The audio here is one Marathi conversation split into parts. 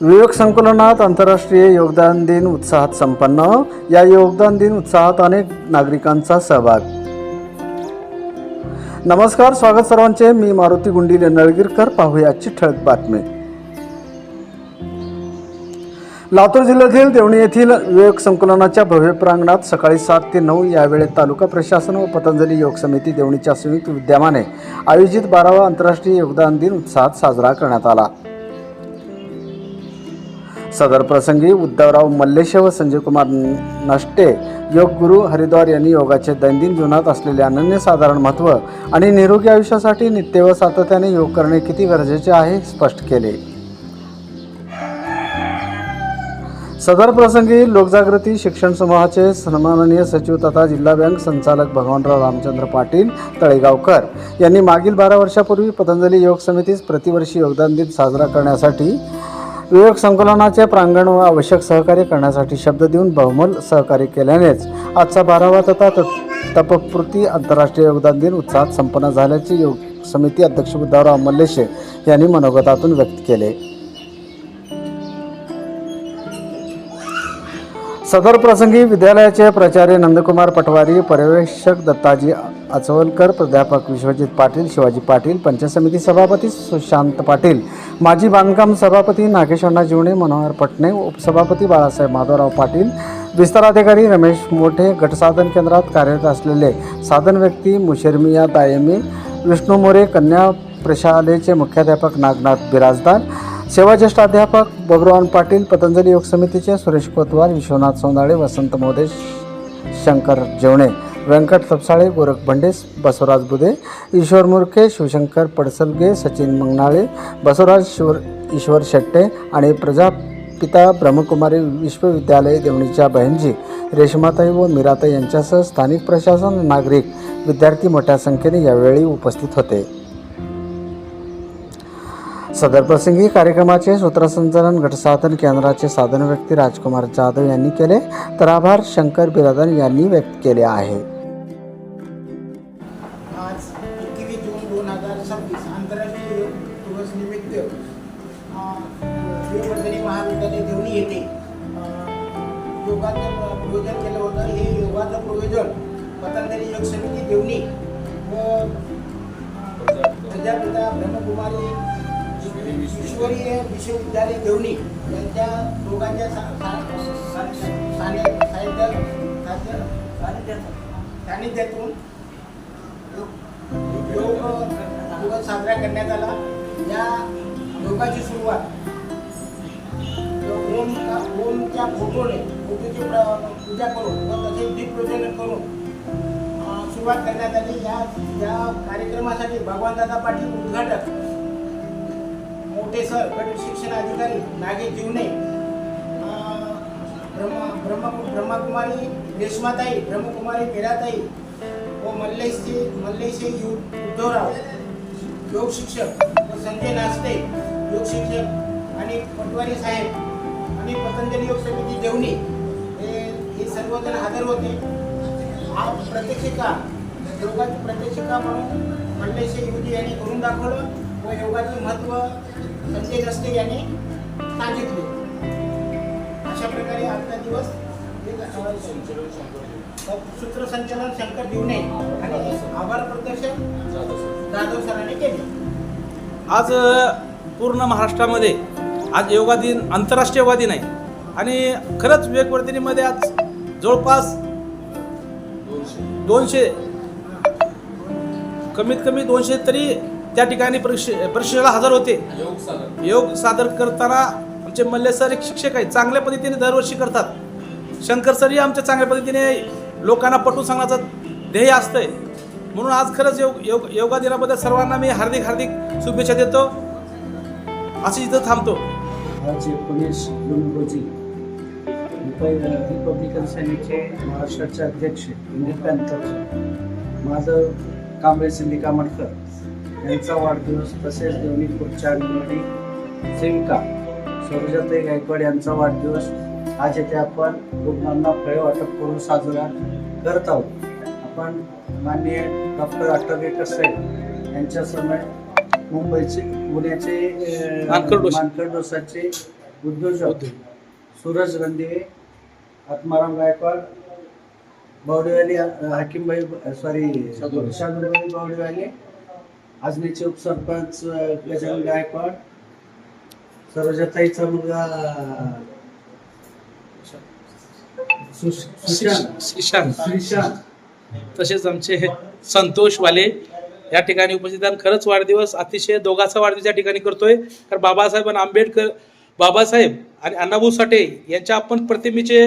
विवेक संकुलनात आंतरराष्ट्रीय योगदान दिन उत्साहात संपन्न. या योगदान दिन उत्साहात अनेक नागरिकांचा सहभाग. नमस्कार, स्वागत सर्वांचे. मी मारुती गुंडीले नळगीरकर. पाहूया आजची ठळक बातमी. लातूर जिल्ह्यातील देवणी येथील विवेक संकुलनाच्या भव्य प्रांगणात सकाळी 7 ते 9 या वेळेत तालुका प्रशासन व पतंजली योग समिती देवणीच्या संयुक्त विद्यमाने आयोजित 12वा आंतरराष्ट्रीय योगदान दिन उत्साहात साजरा करण्यात आला. सदर प्रसंगी उद्धवराव मल्लेश व संजय कुमार नष्टे, योग गुरु हरिद्वार यांनी योगाचे दैनंदिन जीवनात असलेले अनन्यसाधारण महत्त्व आणि निरोगी आयुष्यासाठी नित्य व सातत्याने योग करणे किती गरजेचे आहे स्पष्ट केले. सदर प्रसंगी लोकजागृती शिक्षण समूहाचे सन्माननीय सचिव तथा जिल्हा बँक संचालक भगवानराव रामचंद्र पाटील तळेगावकर यांनी मागील 12 वर्षापूर्वी पतंजली योग समितीस प्रतिवर्षी योगदान दिन साजरा करण्यासाठी विवेक संकुलनाचे प्रांगण व आवश्यक सहकार्य करण्यासाठी शब्द देऊन बहुमोल सहकार्य केल्यानेच आजचा 12वा तथा तपपूर्ती आंतरराष्ट्रीय योगदान दिन उत्साहात संपन्न झाल्याचे योग समिती अध्यक्ष उद्धवराव मल्लेशे यांनी मनोगतातून व्यक्त केले. सदर प्रसंगी विद्यालयाचे प्राचार्य नंदकुमार पटवारी, पर्यवेक्षक दत्ताजी आचवलकर, प्राध्यापक विश्वजित पाटील, शिवाजी पाटील, पंचायत समिती सभापती सुशांत पाटील, माजी बांधकाम सभापती नागेशअण्णा जीवणे, मनोहर पटणे, उपसभापती बाळासाहेब माधवराव पाटील, विस्तार अधिकारी रमेश मोठे, गटसाधन केंद्रात कार्यरत असलेले साधन व्यक्ती मुशर्मिया दायमी, विष्णू मोरे, कन्या प्रशालेचे मुख्याध्यापक नागनाथ बिराजदार, सेवा ज्येष्ठ अध्यापक बबरुवान पाटील, पतंजली योग समितीचे सुरेश कोतवाल, विश्वनाथ सोंदाळे, वसंत मोदे, शंकर जेवणे, व्यंकट तपसाळे, गोरख भंडेस, बसवराज बुधे, ईश्वर मुरके, शिवशंकर पडसलगे, सचिन मंगनाळे, बसवराज ईश्वर शेट्टे आणि प्रजापिता ब्रह्मकुमारी विश्वविद्यालय देवणीच्या बहिणजी रेशमाताई व मीराताई यांच्यासह स्थानिक प्रशासन, नागरिक, विद्यार्थी मोठ्या संख्येने यावेळी उपस्थित होते. सदर प्रसंगी कार्यक्रमाचे सूत्रसंचालन गटसाधन केंद्राचे साधन व्यक्ती राजकुमार जाधव यांनी केले, तर आभार शंकर बिरादर यांनी व्यक्त केले आहे. आज 21 जून 2026 आंतरराष्ट्रीय योग दिवस निमित्त विवेकवर्धिनी महाविद्यालय देवणी येथे योगाचं प्रयोजन केलं होतं. हे योगाचं प्रयोजन पतंजली योग समिती देवणी व प्रजापिता ब्रह्मकुमारी ईश्वरीय विश्वविद्यालय देवणी यांच्या दोघांच्या सानिध्यातून योग दिवस साजरा करण्यात आला. या योगाची सुरुवात ओमच्या फोटोची पूजा करून व तसेच दीपप्रज्वलन करून सुरुवात करण्यात आली. या कार्यक्रमासाठी भगवानदादा पाटील उद्घाटक, मोठे सर, गट शिक्षण अधिकारी नागेश जीवणे, ब्रह्मकुमारी रेशमाताई, ब्रह्मकुमारी मीराताई व मल्लेशे उद्धवराव योग शिक्षक व संजय नास्ते योग शिक्षक आणि पटवारी साहेब आणि पतंजली योग समिती देवणी हे सर्वजण हजर होते. आज प्रात्यक्षिका, योगाची प्रात्यक्षिका म्हणून मल्लेशे युवती यांनी करून दाखवलं व योगाचे महत्त्व संजय नास्ते यांनी सांगितले. अशा प्रकारे आजचा दिवस सूत्रसंचालन शंकर जीवणे आणि आभार प्रदर्शन जाधव सरांनी केले. आज पूर्ण महाराष्ट्रामध्ये आज योगा दिन, आंतरराष्ट्रीय योगा दिन आहे आणि खरंच विवेकवर्धिनीमध्ये आज जवळपास 200 कमीत कमी 200 तरी त्या ठिकाणी परीक्षेला हजर होते. योग सादर करताना आमचे मल्ले सर एक शिक्षक आहेत, चांगल्या पद्धतीने दरवर्षी करतात. शंकर सरही आमच्या चांगल्या पद्धतीने लोकांना पटवून सांगण्याचं ध्येय असतंय. म्हणून आज खरंच योगा दिनाबद्दल सर्वांना मी हार्दिक शुभेच्छा देतो. असे इथं थांबतो. आज 19 जून रोजी रिपब्लिकन सेनेचे महाराष्ट्राचे अध्यक्ष इंडियन पॅन्थरचे माधव कांबळे सिंधिका मडकर यांचा वाढदिवस, तसेच देवणी पुढच्या अंगणवाडी सेविका सरोजाताई गायकवाड यांचा वाढदिवस आज येथे आपण रुग्णांना फळे वाटप करून साजरा करत आहोत. आपण माननीय डॉक्टर आटोगेकर साहेब यांच्या समय मुंबईचे, पुण्याचे मानकर डोसाचे उद्योजक सूरज रणदिवे, आत्माराम गायकवाड, बावडेवाले हाकीमभाई शादूभाई बावडेवाले, आजनीचे उपसरपंच गजानन गायकवाड, सरोजाताईचा मुलगा श्रीशांत, तसेच आमचे संतोष वाले या ठिकाणी उपस्थित आहेत. खरंच वाढदिवस अतिशय दोघांचा वाढदिवस या ठिकाणी करतोय. कारण बाबासाहेब आणि अण्णाभाऊ साठे यांच्या आपण प्रतिमेचे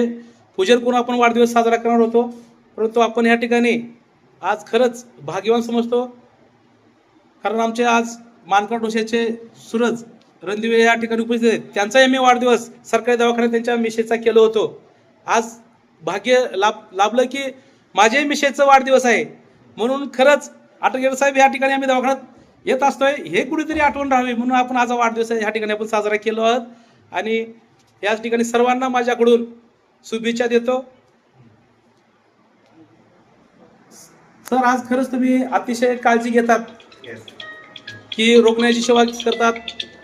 पूजन करून आपण वाढदिवस साजरा करणार होतो. परंतु आपण या ठिकाणी आज खरंच भाग्यवान समजतो. कारण आमचे आज मानकर डोशाचे सूरज रणदिवे या ठिकाणी उपस्थित आहेत. त्यांचाही मी वाढदिवस सरकारी दवाखान्यात त्यांच्या मिशेचा केलो होतो. आज भाग्य लाभलं की माझ्याही मिशेचा वाढदिवस आहे. म्हणून खरंच आटरकर साहेब या ठिकाणी आम्ही दवाखान्यात येत असतोय, हे कुठेतरी आठवण राहावी म्हणून आपण आज वाढदिवस ह्या ठिकाणी आपण साजरा केलो आहोत. आणि याच ठिकाणी सर्वांना माझ्याकडून शुभेच्छा देतो. सर, आज खरंच तुम्ही अतिशय काळजी घेतात की रुग्णाची सेवा करतात.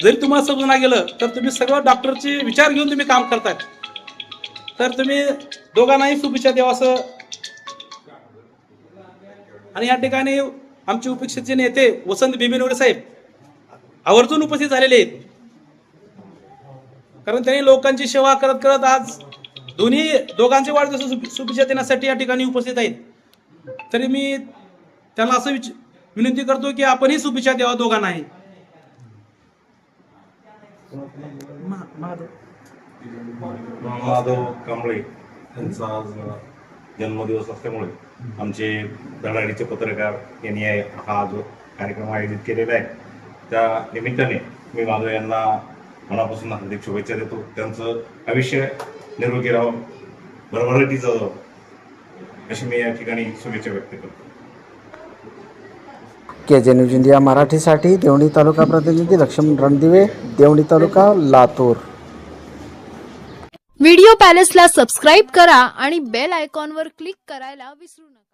जरी तुम्हाला समजून नाही गेलं तर तुम्ही सगळं डॉक्टरचे विचार घेऊन तुम्ही काम करतात. तर तुम्ही दोघांनाही शुभेच्छा द्यावा असं. आणि या ठिकाणी आमचे उपेक्षितचे नेते वसंत बिबिनवडे साहेब आवर्जून उपस्थित झालेले आहेत. कारण त्यांनी लोकांची सेवा करत करत आज दोघांचे वाढदिवस शुभेच्छा देण्यासाठी या ठिकाणी उपस्थित आहेत. तरी मी त्यांना असं विनंती करतो की आपणही शुभेच्छा द्यावा दोघांनाही. माधव कांबळे यांचा आज जन्मदिवस असल्यामुळे आमचे धडाडीचे पत्रकार यांनी हा जो कार्यक्रम आयोजित केलेला आहे त्या निमित्ताने मी माधव यांना मनापासून हार्दिक शुभेच्छा देतो. त्यांचं आयुष्य निरोगी राहावं, भरभराटीचं जावं अशी मी या ठिकाणी शुभेच्छा व्यक्त करतो. KJ न्यूज इंडिया मराठीसाठी देवणी तालुका प्रतिनिधी लक्ष्मण रणदिवे, देवणी तालुका, लातूर. व्हिडिओ पॅलेसला सबस्क्राईब करा आणि बेल आयकॉनवर क्लिक करायला विसरू नका.